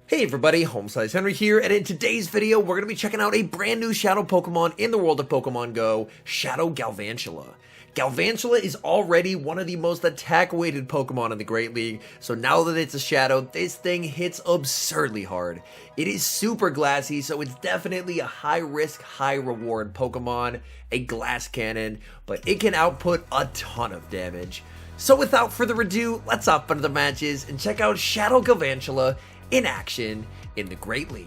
Hey everybody, HomeSliceHenry here, and in today's video, we're going to be checking out a brand new Shadow Pokemon in the world of Pokemon Go, Shadow Galvantula. Galvantula is already one of the most attack-weighted Pokemon in the Great League, so now that it's a Shadow, this thing hits absurdly hard. It is super glassy, so it's definitely a high-risk, high-reward Pokemon, a glass cannon, but it can output a ton of damage. So without further ado, let's hop into the matches and check out Shadow Galvantula in action in the Great League.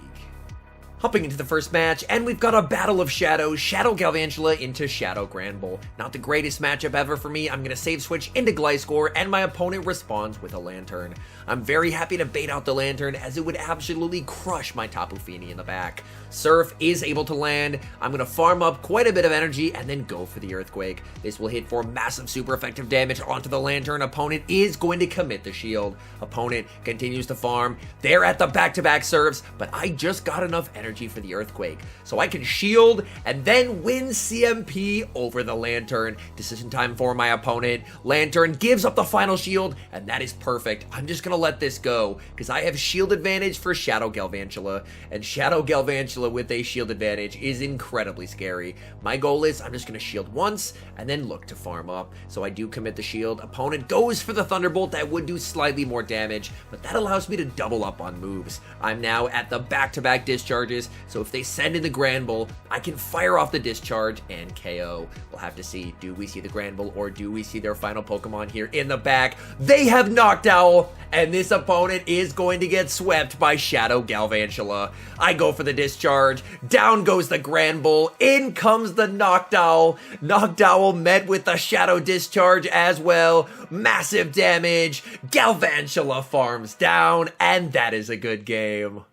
Hopping into the first match, and we've got a battle of shadows, Shadow Galvantula into Shadow Granbull. Not the greatest matchup ever for me. I'm going to save switch into Gliscor, and my opponent responds with a Lantern. I'm very happy to bait out the Lantern, as it would absolutely crush my Tapu Fini in the back. Surf is able to land. I'm going to farm up quite a bit of energy, and then go for the Earthquake. This will hit for massive super effective damage onto the Lantern. Opponent is going to commit the shield. Opponent continues to farm. They're at the back-to-back serves, but I just got enough energy for the Earthquake, so I can shield and then win CMP over the Lantern. Decision time for my opponent. Lantern gives up the final shield, and that is perfect. I'm just gonna let this go because I have shield advantage for Shadow Galvantula, and Shadow Galvantula with a shield advantage is incredibly scary. My goal is I'm just gonna shield once and then look to farm up. So I do commit the shield. Opponent goes for the Thunderbolt. That would do slightly more damage, but that allows me to double up on moves. I'm now at the back-to-back discharges, so if they send in the Granbull, I can fire off the discharge and KO. We'll have to see, do we see the Granbull or do we see their final Pokemon here in the back? They have Noctowl, and this opponent is going to get swept by Shadow Galvantula. I go for the discharge, down goes the Granbull, in comes the Noctowl. Noctowl met with the Shadow Discharge as well. Massive damage, Galvantula farms down, and that is a good game.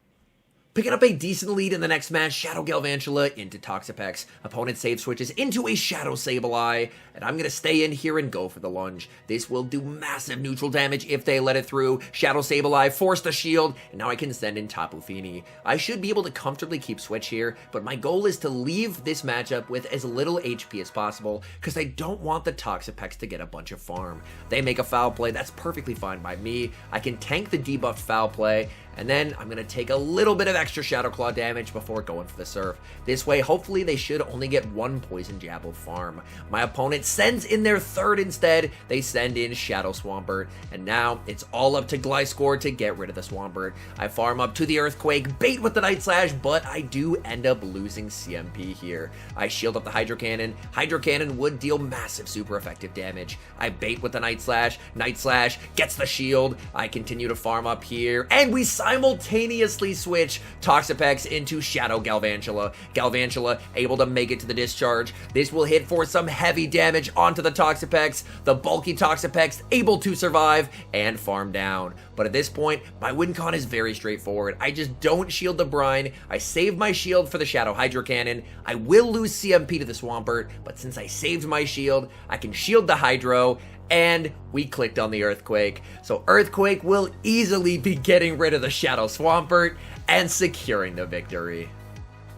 Picking up a decent lead in the next match, Shadow Galvantula into Toxapex. Opponent save switches into a Shadow Sableye, and I'm going to stay in here and go for the lunge. This will do massive neutral damage if they let it through. Shadow Sableye forced the shield, and now I can send in Tapu Fini. I should be able to comfortably keep switch here, but my goal is to leave this matchup with as little HP as possible, because I don't want the Toxapex to get a bunch of farm. They make a foul play, that's perfectly fine by me. I can tank the debuffed foul play, and then I'm going to take a little bit of extra Shadow Claw damage before going for the Surf. This way, hopefully, they should only get one Poison Jab will farm. My opponent sends in their third instead. They send in Shadow Swampert, and now it's all up to Gliscor to get rid of the Swampert. I farm up to the Earthquake, bait with the Night Slash, but I do end up losing CMP here. I shield up the Hydro Cannon. Hydro Cannon would deal massive super effective damage. I bait with the Night Slash. Night Slash gets the shield. I continue to farm up here, and we simultaneously switch Toxapex into Shadow Galvantula. Galvantula able to make it to the discharge. This will hit for some heavy damage onto the Toxapex. The bulky Toxapex able to survive and farm down. But at this point, my win con is very straightforward. I just don't shield the Brine. I save my shield for the Shadow Hydro Cannon. I will lose CMP to the Swampert, but since I saved my shield, I can shield the Hydro, and we clicked on the Earthquake. So Earthquake will easily be getting rid of the Shadow Swampert and securing the victory.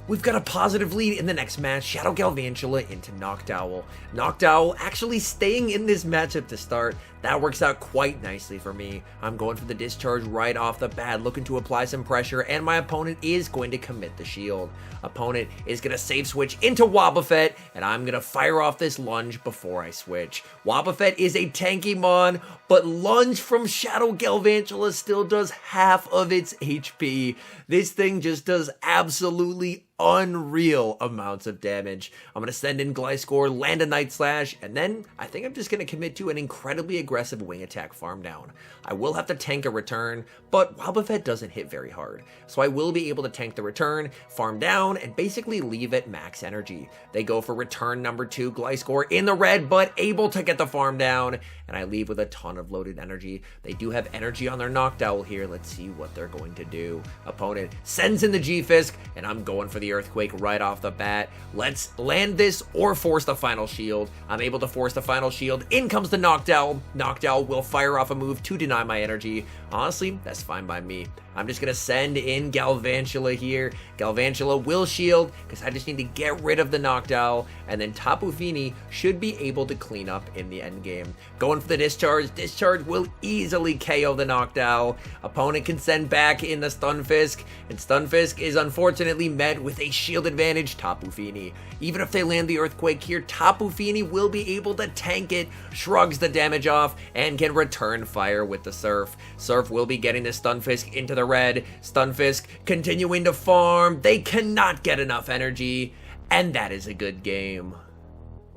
We've got a positive lead in the next match, Shadow Galvantula into Noctowl. Noctowl actually staying in this matchup to start. That works out quite nicely for me. I'm going for the discharge right off the bat, looking to apply some pressure, and my opponent is going to commit the shield. Opponent is going to save switch into Wobbuffet, and I'm going to fire off this lunge before I switch. Wobbuffet is a tanky mon, but lunge from Shadow Galvantula still does half of its HP. This thing just does absolutely unreal amounts of damage. I'm going to send in Gliscor, land a Night Slash, and then I think I'm just going to commit to an incredibly aggressive wing attack farm down. I will have to tank a return, but Wobbuffet doesn't hit very hard, so I will be able to tank the return, farm down, and basically leave at max energy. They go for return number 2, Gliscor in the red, but able to get the farm down, and I leave with a ton of loaded energy. They do have energy on their Noctowl here. Let's see what they're going to do. Opponent sends in the G-Fisk, and I'm going for the Earthquake right off the bat. Let's land this or force the final shield. I'm able to force the final shield. In comes the Noctowl. Noctowl will fire off a move to deny my energy. Honestly, that's fine by me. I'm just going to send in Galvantula here. Galvantula will shield because I just need to get rid of the Noctowl, and then Tapu Fini should be able to clean up in the end game. Going for the discharge. Discharge will easily KO the Noctowl. Opponent can send back in the Stunfisk, and Stunfisk is unfortunately met with a shield advantage. Tapu Fini. Even if they land the Earthquake here, Tapu Fini will be able to tank it, shrugs the damage off, and can return fire with the Surf. Surf will be getting the Stunfisk into the red. Stunfisk continuing to farm. They cannot get enough energy, and that is a good game.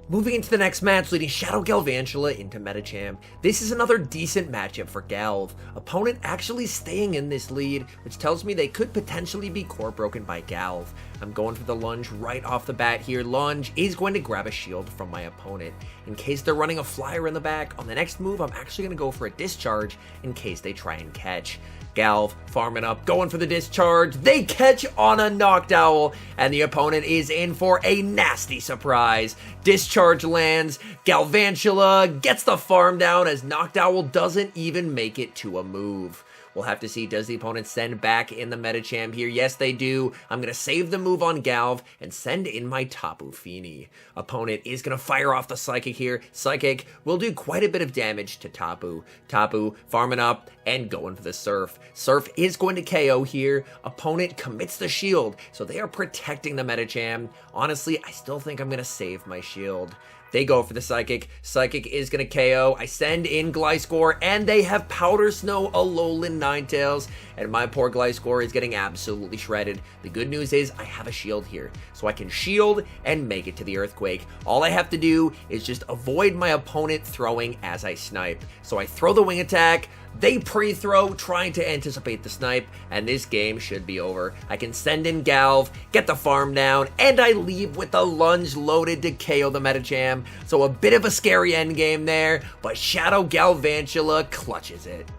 Moving into the next match, leading Shadow Galvantula into Medicham. This is another decent matchup for Galv. Opponent actually staying in this lead, which tells me they could potentially be core broken by Galv. I'm going for the lunge right off the bat here. Lunge is going to grab a shield from my opponent. In case they're running a flyer in the back, on the next move, I'm actually going to go for a discharge in case they try and catch. Galv farming up, going for the discharge. They catch on a Noctowl, and the opponent is in for a nasty surprise. Discharge lands. Galvantula gets the farm down as Noctowl doesn't even make it to a move. We'll have to see, does the opponent send back in the Medicham here? Yes, they do. I'm going to save the move on Galv and send in my Tapu Fini. Opponent is going to fire off the Psychic here. Psychic will do quite a bit of damage to Tapu. Tapu farming up and going for the Surf. Surf is going to KO here. Opponent commits the shield, so they are protecting the Medicham. Honestly, I still think I'm going to save my shield. They go for the Psychic. Psychic is going to KO. I send in Gliscor, and they have Powder Snow, Alolan Ninetales, and my poor Gliscor is getting absolutely shredded. The good news is I have a shield here, so I can shield and make it to the Earthquake. All I have to do is just avoid my opponent throwing as I snipe. So I throw the Wing Attack. They pre-throw, trying to anticipate the snipe, and this game should be over. I can send in Galv, get the farm down, and I leave with the lunge loaded to KO the Medicham. So a bit of a scary endgame there, but Shadow Galvantula clutches it.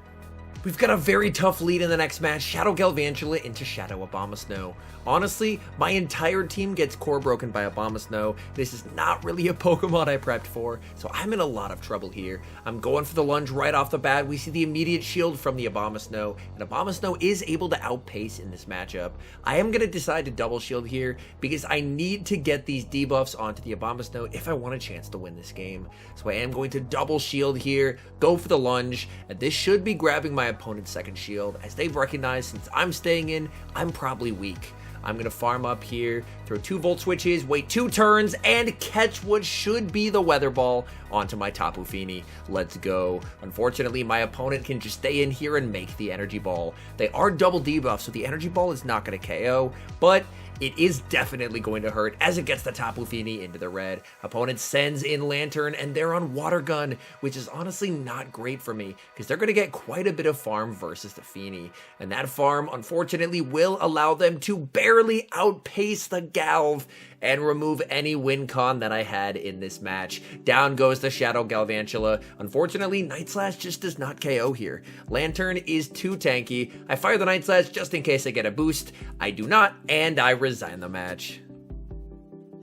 We've got a very tough lead in the next match, Shadow Galvantula into Shadow Abomasnow. Honestly, my entire team gets core broken by Abomasnow. This is not really a Pokemon I prepped for, so I'm in a lot of trouble here. I'm going for the lunge right off the bat. We see the immediate shield from the Abomasnow, and Abomasnow is able to outpace in this matchup. I am going to decide to double shield here because I need to get these debuffs onto the Abomasnow if I want a chance to win this game. So I am going to double shield here, go for the lunge, and this should be grabbing my opponent's second shield as they've recognized since I'm staying in, I'm probably weak. I'm going to farm up here, throw 2 Volt Switches, wait 2 turns, and catch what should be the Weather Ball onto my Tapu Fini. Let's go. Unfortunately, my opponent can just stay in here and make the Energy Ball. They are double debuffed, so the Energy Ball is not going to KO, but it is definitely going to hurt as it gets the Tapu Fini into the red. Opponent sends in Lantern, and they're on Water Gun, which is honestly not great for me because they're going to get quite a bit of farm versus the Fini. And that farm, unfortunately, will allow them to barely outpace the Galv and remove any win con that I had in this match. Down goes the Shadow Galvantula. Unfortunately, Night Slash just does not KO here. Lantern is too tanky. I fire the Night Slash just in case I get a boost. I do not, and I resign the match.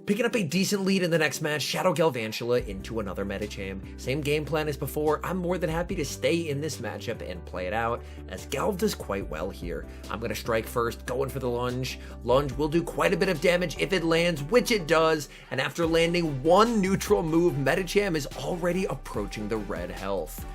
Picking up a decent lead in the next match, Shadow Galvantula into another Medicham. Same game plan as before. I'm more than happy to stay in this matchup and play it out, as Galv does quite well here. I'm going to strike first, going for the lunge. Lunge will do quite a bit of damage if it lands, which it does, and after landing 1 neutral move, Medicham is already approaching the red health.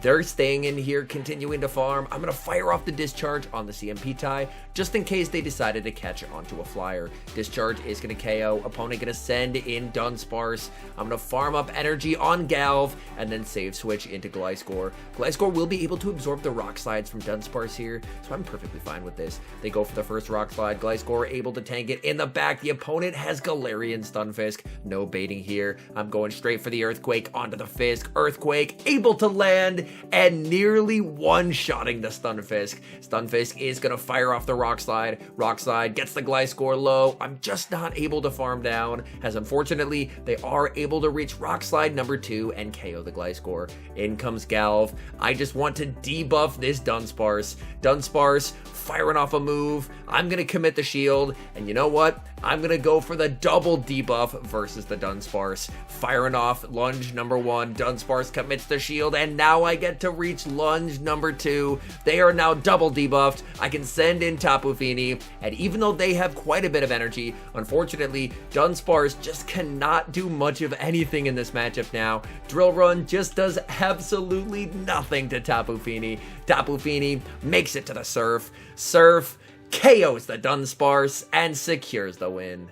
They're staying in here, continuing to farm. I'm going to fire off the discharge on the CMP tie, just in case they decided to catch onto a flyer. Discharge is going to KO. Opponent going to send in Dunsparce. I'm going to farm up energy on Galv, and then save switch into Gliscor. Gliscor will be able to absorb the Rock Slides from Dunsparce here, so I'm perfectly fine with this. They go for the first Rock Slide. Gliscor able to tank it in the back. The opponent has Galarian Stunfisk. No baiting here. I'm going straight for the Earthquake onto the Fisk. Earthquake able to land, and nearly one-shotting the Stunfisk. Stunfisk is going to fire off the Rock Slide. Rock Slide gets the Gliscor low. I'm just not able to farm down, as unfortunately, they are able to reach Rock Slide number 2 and KO the Gliscor. In comes Galv. I just want to debuff this Dunsparce. Dunsparce firing off a move. I'm going to commit the shield, and you know what? I'm gonna go for the double debuff versus the Dunsparce. Firing off lunge number 1, Dunsparce commits the shield, and now I get to reach lunge number 2. They are now double debuffed. I can send in Tapu Fini, and even though they have quite a bit of energy, unfortunately, Dunsparce just cannot do much of anything in this matchup now. Drill Run just does absolutely nothing to Tapu Fini. Tapu Fini makes it to the Surf. Surf KOs the Dunsparce and secures the win.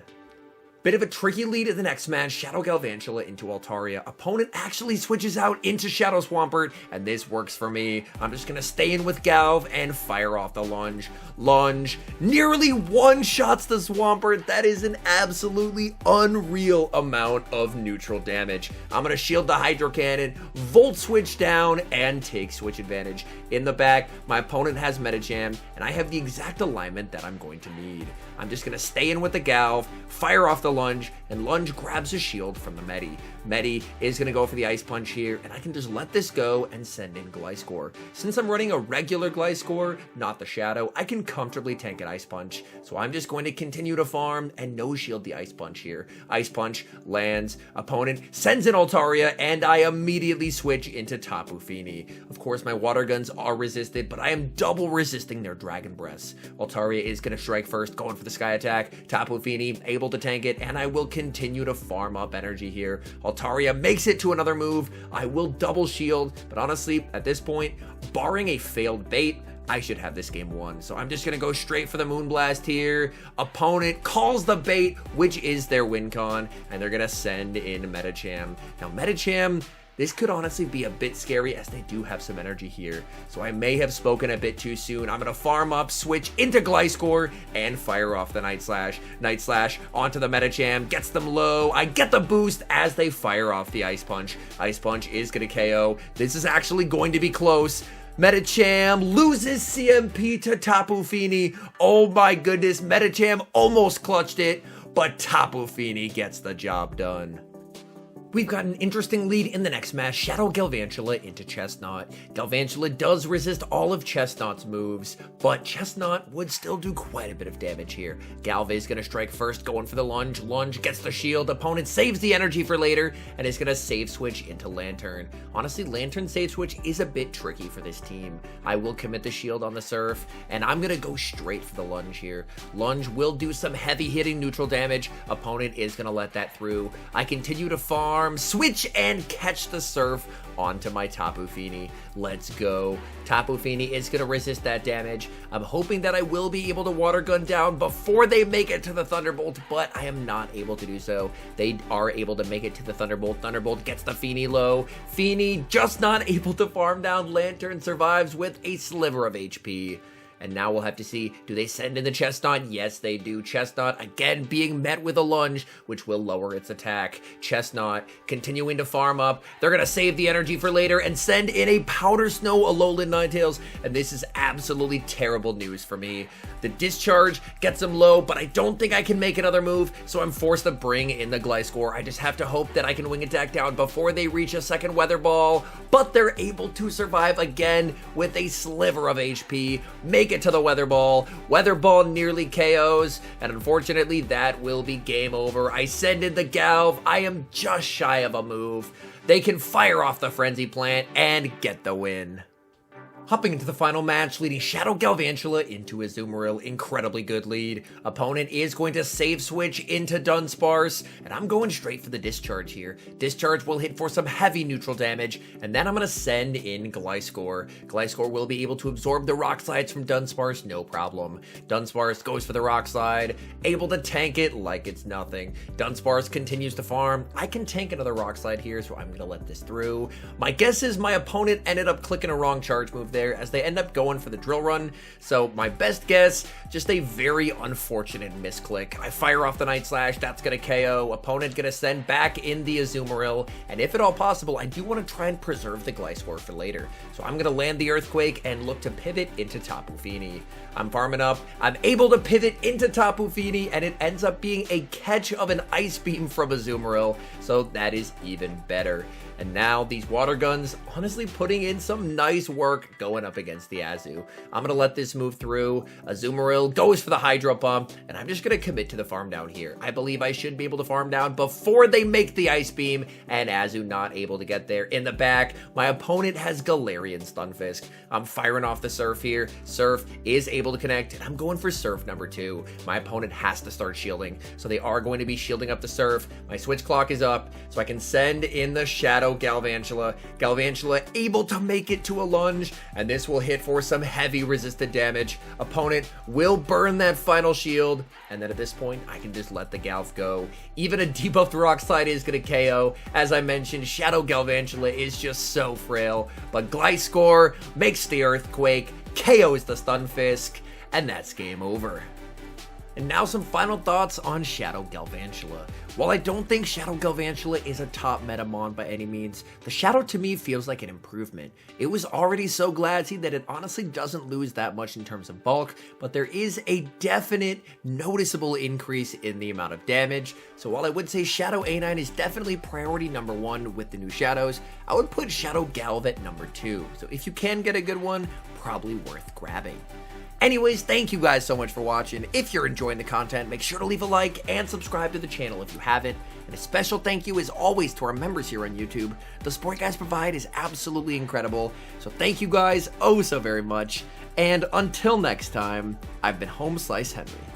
Bit of a tricky lead in the next match, Shadow Galvantula into Altaria. Opponent actually switches out into Shadow Swampert, and this works for me. I'm just gonna stay in with Galv and fire off the lunge. Lunge nearly one-shots the Swampert. That is an absolutely unreal amount of neutral damage. I'm gonna shield the Hydro Cannon, Volt Switch down, and take Switch advantage. In the back, my opponent has Medicham, and I have the exact alignment that I'm going to need. I'm just gonna stay in with the Galv, fire off the lunge, and lunge grabs a shield from the Medi. Medi is going to go for the Ice Punch here, and I can just let this go and send in Gliscor. Since I'm running a regular Gliscor, not the Shadow, I can comfortably tank an Ice Punch. So I'm just going to continue to farm and no shield the Ice Punch here. Ice Punch lands, opponent sends in Altaria, and I immediately switch into Tapu Fini. Of course, my Water Guns are resisted, but I am double resisting their Dragon Breaths. Altaria is going to strike first, going for the Sky Attack. Tapu Fini able to tank it, and I will continue to farm up energy here. Altaria makes it to another move. I will double shield, but honestly, at this point, barring a failed bait, I should have this game won. So I'm just going to go straight for the Moonblast here. Opponent calls the bait, which is their win con, and they're going to send in Medicham. Now, Medicham, this could honestly be a bit scary as they do have some energy here. So I may have spoken a bit too soon. I'm going to farm up, switch into Gliscor, and fire off the Night Slash. Night Slash onto the Medicham, gets them low. I get the boost as they fire off the Ice Punch. Ice Punch is going to KO. This is actually going to be close. Medicham loses CMP to Tapu Fini. Oh my goodness, Medicham almost clutched it, but Tapu Fini gets the job done. We've got an interesting lead in the next match, Shadow Galvantula into Chestnut. Galvantula does resist all of Chestnut's moves, but Chestnut would still do quite a bit of damage here. Galva is going to strike first, going for the lunge. Lunge gets the shield, opponent saves the energy for later, and is going to save switch into Lantern. Honestly, Lantern save switch is a bit tricky for this team. I will commit the shield on the Surf, and I'm going to go straight for the lunge here. Lunge will do some heavy hitting neutral damage. Opponent is going to let that through. I continue to farm, switch and catch the Surf onto my Tapu Fini. Let's go. Tapu Fini is going to resist that damage. I'm hoping that I will be able to Water Gun down before they make it to the Thunderbolt, but I am not able to do so. They are able to make it to the Thunderbolt. Thunderbolt gets the Fini low. Fini just not able to farm down. Lantern survives with a sliver of HP. And now we'll have to see, do they send in the Chestnut? Yes, they do. Chestnut, again, being met with a lunge, which will lower its attack. Chestnut continuing to farm up. They're going to save the energy for later and send in a Powder Snow Alolan Ninetales. And this is absolutely terrible news for me. The Discharge gets them low, but I don't think I can make another move, so I'm forced to bring in the Gliscor. I just have to hope that I can wing attack down before they reach a second Weather Ball, but they're able to survive again with a sliver of HP. Make it to the Weather Ball. Weather Ball nearly KOs, and unfortunately that will be game over. I send in the Galv. I am just shy of a move. They can fire off the Frenzy Plant and get the win. Hopping into the final match, leading Shadow Galvantula into Azumarill. Incredibly good lead. Opponent is going to save switch into Dunsparce, and I'm going straight for the Discharge here. Discharge will hit for some heavy neutral damage, and then I'm going to send in Gliscor. Gliscor will be able to absorb the Rock Slides from Dunsparce, no problem. Dunsparce goes for the Rock Slide, able to tank it like it's nothing. Dunsparce continues to farm. I can tank another Rock Slide here, so I'm going to let this through. My guess is my opponent ended up clicking a wrong charge move there as they end up going for the Drill Run. So my best guess, just a very unfortunate misclick. I fire off the Night Slash, that's gonna KO. Opponent gonna send back in the Azumarill, and if at all possible, I do want to try and preserve the Gliscor for later. So I'm gonna land the Earthquake and look to pivot into Tapu Fini. I'm farming up, I'm able to pivot into Tapu Fini, and it ends up being a catch of an Ice Beam from Azumarill, so that is even better. And now these water guns, honestly putting in some nice work going up against the Azu. I'm gonna let this move through. Azumarill goes for the Hydro Pump, and I'm just gonna commit to the farm down here. I believe I should be able to farm down before they make the Ice Beam, and Azu not able to get there. In the back, my opponent has Galarian Stunfisk. I'm firing off the Surf here. Surf is able to connect, and I'm going for Surf number 2. My opponent has to start shielding, so they are going to be shielding up the Surf. My switch clock is up, so I can send in the Shadow Galvantula. Galvantula able to make it to a lunge, and this will hit for some heavy resisted damage. Opponent will burn that final shield, and then at this point, I can just let the Galv go. Even a debuffed Rock Slide is going to KO. As I mentioned, Shadow Galvantula is just so frail, but Gliscor makes the Earthquake, KOs the Stunfisk, and that's game over. And now some final thoughts on Shadow Galvantula. While I don't think Shadow Galvantula is a top Metamon by any means, the Shadow to me feels like an improvement. It was already so gladsy that it honestly doesn't lose that much in terms of bulk, but there is a definite, noticeable increase in the amount of damage. So while I would say Shadow A9 is definitely priority number 1 with the new Shadows, I would put Shadow Galv at number 2. So if you can get a good one, probably worth grabbing. Anyways, thank you guys so much for watching. If you're enjoying the content, make sure to leave a like and subscribe to the channel if you haven't. And a special thank you as always to our members here on YouTube. The support you guys provide is absolutely incredible. So thank you guys oh so very much. And until next time, I've been HomeSliceHenry.